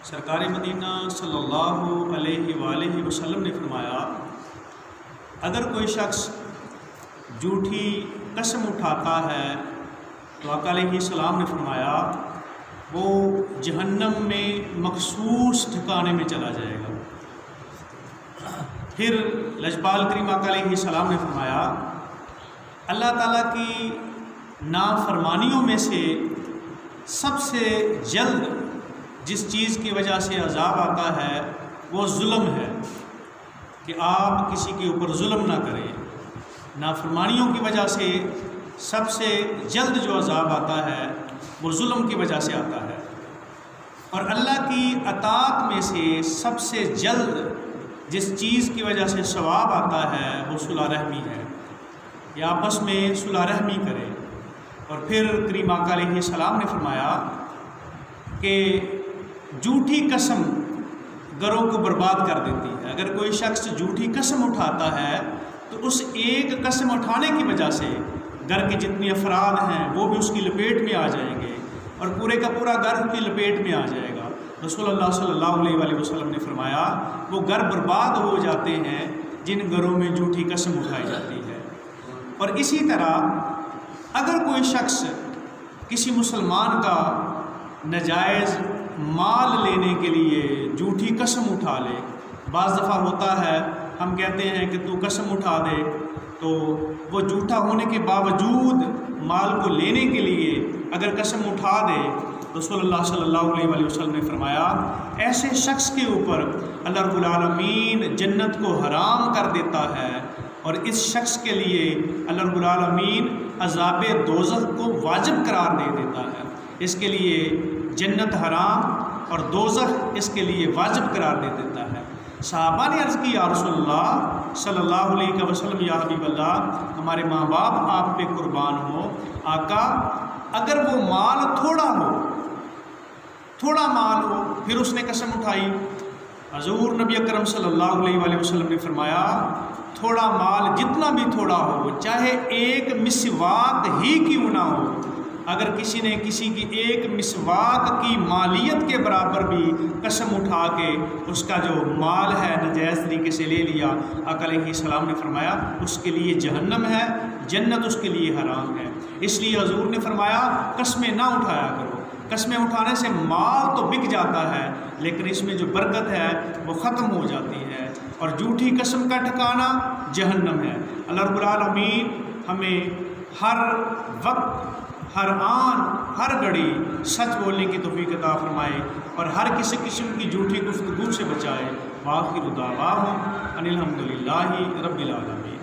سرکار مدینہ صلی اللہ علیہ وآلہ وسلم نے فرمایا، اگر کوئی شخص جھوٹی قسم اٹھاتا ہے تو آقا علیہ السلام نے فرمایا وہ جہنم میں مخصوص ٹھکانے میں چلا جائے گا۔ پھر لجپال کریم آقا علیہ السلام نے فرمایا، اللہ تعالیٰ کی نافرمانیوں میں سے سب سے جلد جس چیز کی وجہ سے عذاب آتا ہے وہ ظلم ہے، کہ آپ کسی کے اوپر ظلم نہ کریں۔ نافرمانیوں کی وجہ سے سب سے جلد جو عذاب آتا ہے وہ ظلم کی وجہ سے آتا ہے، اور اللہ کی اطاعت میں سے سب سے جلد جس چیز کی وجہ سے ثواب آتا ہے وہ صلح رحمی ہے، کہ آپس میں صلح رحمی کریں۔ اور پھر کریم آقا علیہ السلام نے فرمایا کہ جھوٹی قسم گھروں کو برباد کر دیتی ہے۔ اگر کوئی شخص جھوٹی قسم اٹھاتا ہے تو اس ایک قسم اٹھانے کی وجہ سے گھر کے جتنے افراد ہیں وہ بھی اس کی لپیٹ میں آ جائیں گے، اور پورے کا پورا گھر کی لپیٹ میں آ جائے گا۔ رسول اللہ صلی اللہ علیہ وآلہ وسلم نے فرمایا وہ گھر برباد ہو جاتے ہیں جن گھروں میں جھوٹی قسم اٹھائی جاتی ہے۔ اور اسی طرح اگر کوئی شخص کسی مسلمان کا ناجائز مال لینے کے لیے جھوٹی قسم اٹھا لے، بعض دفعہ ہوتا ہے ہم کہتے ہیں کہ تو قسم اٹھا دے، تو وہ جھوٹا ہونے کے باوجود مال کو لینے کے لیے اگر قسم اٹھا دے، رسول اللہ صلی اللہ علیہ وآلہ وسلم نے فرمایا ایسے شخص کے اوپر اللہ رب العالمین جنت کو حرام کر دیتا ہے، اور اس شخص کے لیے اللہ رب العالمین عذاب دوزخ کو واجب قرار دے دیتا ہے۔ اس کے لیے جنت حرام اور دوزخ اس کے لیے واجب قرار دے دیتا ہے۔ صحابہ نے عرض کی، یا رسول اللہ صلی اللہ علیہ وسلم، یا حبیب اللہ، ہمارے ماں باپ آپ پہ قربان ہو، آقا اگر وہ مال تھوڑا مال ہو پھر اس نے قسم اٹھائی؟ حضور نبی اکرم صلی اللہ علیہ وآلہ وسلم نے فرمایا تھوڑا مال جتنا بھی تھوڑا ہو، چاہے ایک مسواک ہی کیوں نہ ہو، اگر کسی نے کسی کی ایک مسواک کی مالیت کے برابر بھی قسم اٹھا کے اس کا جو مال ہے ناجائز طریقے سے لے لیا، آقا علیہ السلام نے فرمایا اس کے لیے جہنم ہے، جنت اس کے لیے حرام ہے۔ اس لیے حضور نے فرمایا قسمیں نہ اٹھایا کرو۔ قسمیں اٹھانے سے مال تو بک جاتا ہے لیکن اس میں جو برکت ہے وہ ختم ہو جاتی ہے، اور جھوٹی قسم کا ٹھکانہ جہنم ہے۔ اللہ رب العالمین ہمیں ہر وقت، ہر آن، ہر گھڑی سچ بولنے کی توفیق عطا فرمائے، اور ہر کسی قسم کی جھوٹی گفتگو سے بچائے۔ وآخر دعواہم ان الحمد للہ رب العالمین۔